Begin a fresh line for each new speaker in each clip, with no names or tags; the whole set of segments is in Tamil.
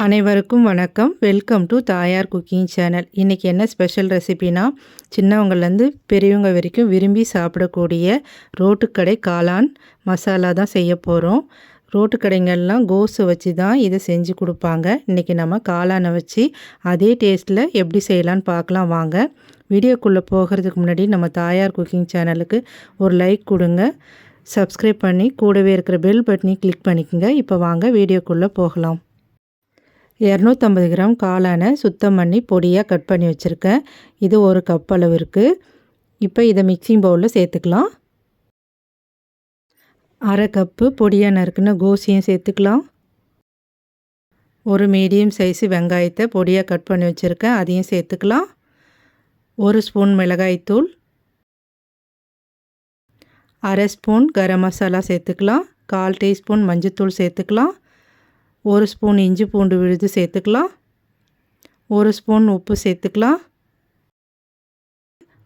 அனைவருக்கும் வணக்கம். வெல்கம் டு தாயார் குக்கிங் சேனல். இன்றைக்கி என்ன ஸ்பெஷல் ரெசிபினா, சின்னவங்கள்லேருந்து பெரியவங்க வரைக்கும் விரும்பி சாப்பிடக்கூடிய ரோட்டுக்கடை காளான் மசாலா தான் செய்ய போகிறோம். ரோட்டுக்கடைங்கள்லாம் கோஸை வச்சு தான் இதை செஞ்சு கொடுப்பாங்க. இன்றைக்கி நம்ம காளானை வச்சு அதே டேஸ்ட்டில் எப்படி செய்யலான்னு பார்க்கலாம் வாங்க. வீடியோக்குள்ளே போகிறதுக்கு முன்னாடி நம்ம தாயார் குக்கிங் சேனலுக்கு ஒரு லைக் கொடுங்க, சப்ஸ்கிரைப் பண்ணி கூடவே இருக்கிற பெல் பட்டனை கிளிக் பண்ணிக்கோங்க. இப்போ வாங்க வீடியோக்குள்ளே போகலாம். 250 கிராம் காளானை சுத்தம் பண்ணி பொடியாக கட் பண்ணி வச்சுருக்கேன். இது ஒரு கப் அளவு இருக்குது. இப்போ இதை மிக்சிங் பவுலில் சேர்த்துக்கலாம். அரை கப்பு பொடியாக நறுக்குன கோஸையும் சேர்த்துக்கலாம். ஒரு மீடியம் சைஸு வெங்காயத்தை பொடியாக கட் பண்ணி வச்சுருக்கேன், அதையும் சேர்த்துக்கலாம். ஒரு ஸ்பூன் மிளகாய்த்தூள், அரை ஸ்பூன் கரம் மசாலா சேர்த்துக்கலாம். 1/4 டீஸ்பூன் மஞ்சத்தூள் சேர்த்துக்கலாம். ஒரு ஸ்பூன் இஞ்சி பூண்டு விழுது சேர்த்துக்கலாம். ஒரு ஸ்பூன் உப்பு சேர்த்துக்கலாம்.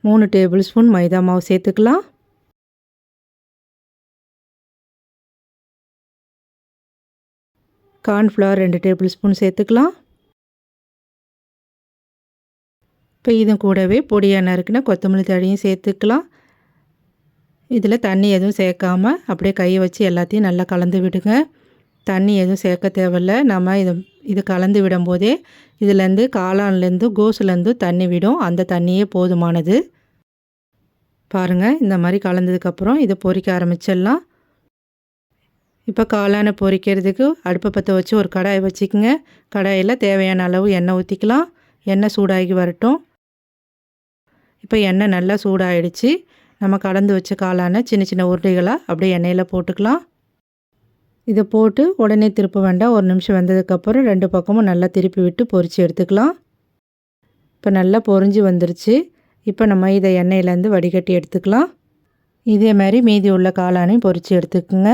3 டேபிள் ஸ்பூன் மைதா மாவு சேர்த்துக்கலாம். கார்ன்ஃப்ளவர் 2 டேபிள் ஸ்பூன் சேர்த்துக்கலாம். இப்போ இது கூடவே பொடியாக நறுக்குன கொத்தமல்லி தழையும் சேர்த்துக்கலாம். இதில் தண்ணி எதுவும் சேர்க்காமல் அப்படியே கையை வச்சு எல்லாத்தையும் நல்லா கலந்து விடுங்க. தண்ணி எதுவும் சேர்க்க தேவையில்ல. நம்ம இது கலந்து விடும்போதே இதுலேருந்து காளான்லேருந்து கோஸ்லேருந்து தண்ணி விடும். அந்த தண்ணியே போதுமானது. பாருங்கள், இந்த மாதிரி கலந்ததுக்கப்புறம் இதை பொரிக்க ஆரம்பிச்சிடலாம். இப்போ காளானை பொரிக்கிறதுக்கு அடுப்பை பற்ற வச்சு ஒரு கடாயை வச்சுக்கோங்க. கடாயில் தேவையான அளவு எண்ணெய் ஊற்றிக்கலாம். எண்ணெய் சூடாகி வரட்டும். இப்போ எண்ணெய் நல்லா சூடாகிடுச்சு. நம்ம கலந்து வச்ச காளானை சின்ன சின்ன உருண்டைகளாக அப்படியே எண்ணெயில் போட்டுக்கலாம். இதை போட்டு உடனே திருப்ப வேண்டாம். ஒரு நிமிஷம் வந்ததுக்கப்புறம் 2 பக்கமும் நல்லா திருப்பி விட்டு பொரித்து எடுத்துக்கலாம். இப்போ நல்லா பொரிஞ்சு வந்துருச்சு. இப்போ நம்ம இதை எண்ணெயிலேருந்து வடிகட்டி எடுத்துக்கலாம். இதே மாதிரி மீதி உள்ள காளானையும் பொரித்து எடுத்துக்கோங்க.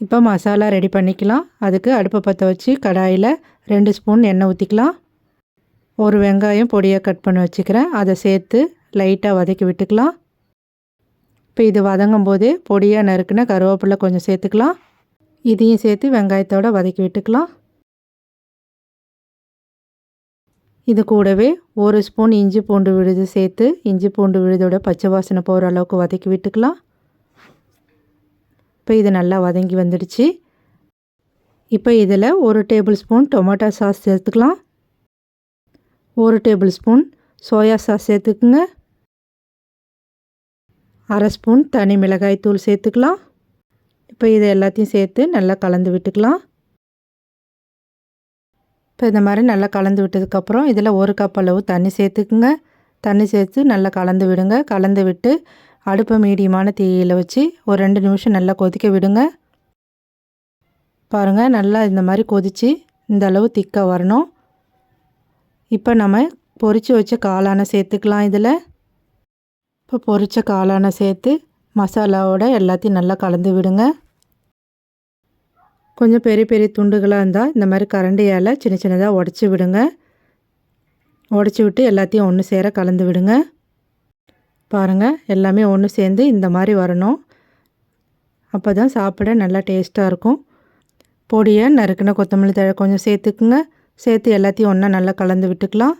இப்போ மசாலா ரெடி பண்ணிக்கலாம். அதுக்கு அடுப்பை பற்ற வச்சு கடாயில் 2 ஸ்பூன் எண்ணெய் ஊற்றிக்கலாம். ஒரு வெங்காயம் பொடியாக கட் பண்ணி வச்சுக்கிறேன், அதை சேர்த்து லைட்டாக வதக்கி விட்டுக்கலாம். இப்போ இது வதங்கும் போதே பொடியாக நறுக்குன கருவேப்பிலை கொஞ்சம் சேர்த்துக்கலாம். இதையும் சேர்த்து வெங்காயத்தோடு வதக்கி விட்டுக்கலாம். இது கூடவே ஒரு ஸ்பூன் இஞ்சி பூண்டு விழுது சேர்த்து இஞ்சி பூண்டு விழுதோட பச்சை வாசனை போகிற அளவுக்கு வதக்கி விட்டுக்கலாம். இப்போ இது நல்லா வதங்கி வந்துடுச்சு. இப்போ இதில் 1 டேபிள் ஸ்பூன் டொமேட்டோ சாஸ் சேர்த்துக்கலாம். 1 டேபிள் ஸ்பூன் சோயா சாஸ் சேர்த்துக்குங்க. அரை ஸ்பூன் தனி மிளகாய் தூள் சேர்த்துக்கலாம். இப்போ இதை எல்லாத்தையும் சேர்த்து நல்லா கலந்து விட்டுக்கலாம். இப்போ இந்த மாதிரி நல்லா கலந்து விட்டதுக்கப்புறம் இதில் 1 கப் அளவு தண்ணி சேர்த்துக்குங்க. தண்ணி சேர்த்து நல்லா கலந்து விடுங்க. கலந்து விட்டு அடுப்பை மீடியமான தீயில் வச்சு ஒரு 2 நிமிஷம் நல்லா கொதிக்க விடுங்க. பாருங்கள், நல்லா இந்த மாதிரி கொதித்து இந்த அளவு திக்காக வரணும். இப்போ நம்ம பொரித்து வச்ச காளானை சேர்த்துக்கலாம். இதில் இப்போ பொரித்த காளானை சேர்த்து மசாலாவோட எல்லாத்தையும் நல்லா கலந்து விடுங்க. கொஞ்சம் பெரிய பெரிய துண்டுகளாக இருந்தால் இந்த மாதிரி கரண்டியால் சின்ன சின்னதாக உடச்சி விடுங்க. உடச்சி விட்டு எல்லாத்தையும் ஒன்று சேர கலந்து விடுங்க. பாருங்கள், எல்லாமே ஒன்று சேர்ந்து இந்த மாதிரி வரணும். அப்போ தான் சாப்பிட நல்லா டேஸ்ட்டாக இருக்கும். பொடியை நறுக்குன கொத்தமல்லி தழை கொஞ்சம் சேர்த்துக்குங்க. சேர்த்து எல்லாத்தையும் ஒன்றா நல்லா கலந்து விட்டுக்கலாம்.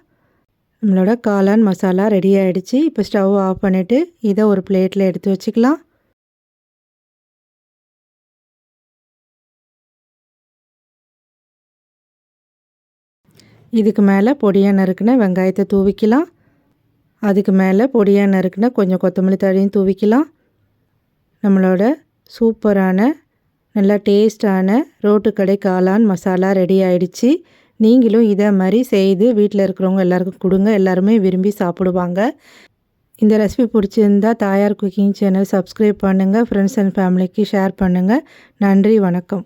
நம்மளோட காளான் மசாலா ரெடி ஆகிடுச்சு. இப்போ ஸ்டவ் ஆஃப் பண்ணிவிட்டு இதை ஒரு பிளேட்டில் எடுத்து வச்சுக்கலாம். இதுக்கு மேலே பொடியாக நறுக்குன வெங்காயத்தை தூவிக்கலாம். அதுக்கு மேலே பொடியாக நறுக்குன கொஞ்சம் கொத்தமல்லி தழையும் தூவிக்கலாம். நம்மளோட சூப்பரான நல்லா டேஸ்டான ரோட்டுக்கடை காளான் மசாலா ரெடி ஆகிடுச்சு. நீங்களும் இதை மாதிரி செய்து வீட்டில் இருக்கிறவங்க எல்லாருக்கும் கொடுங்க. எல்லாருமே விரும்பி சாப்பிடுவாங்க. இந்த ரெசிபி பிடிச்சிருந்தா தாயார் குக்கிங் சேனல் சப்ஸ்கிரைப் பண்ணுங்கள். ஃப்ரெண்ட்ஸ் அண்ட் ஃபேமிலிக்கு ஷேர் பண்ணுங்கள். நன்றி, வணக்கம்.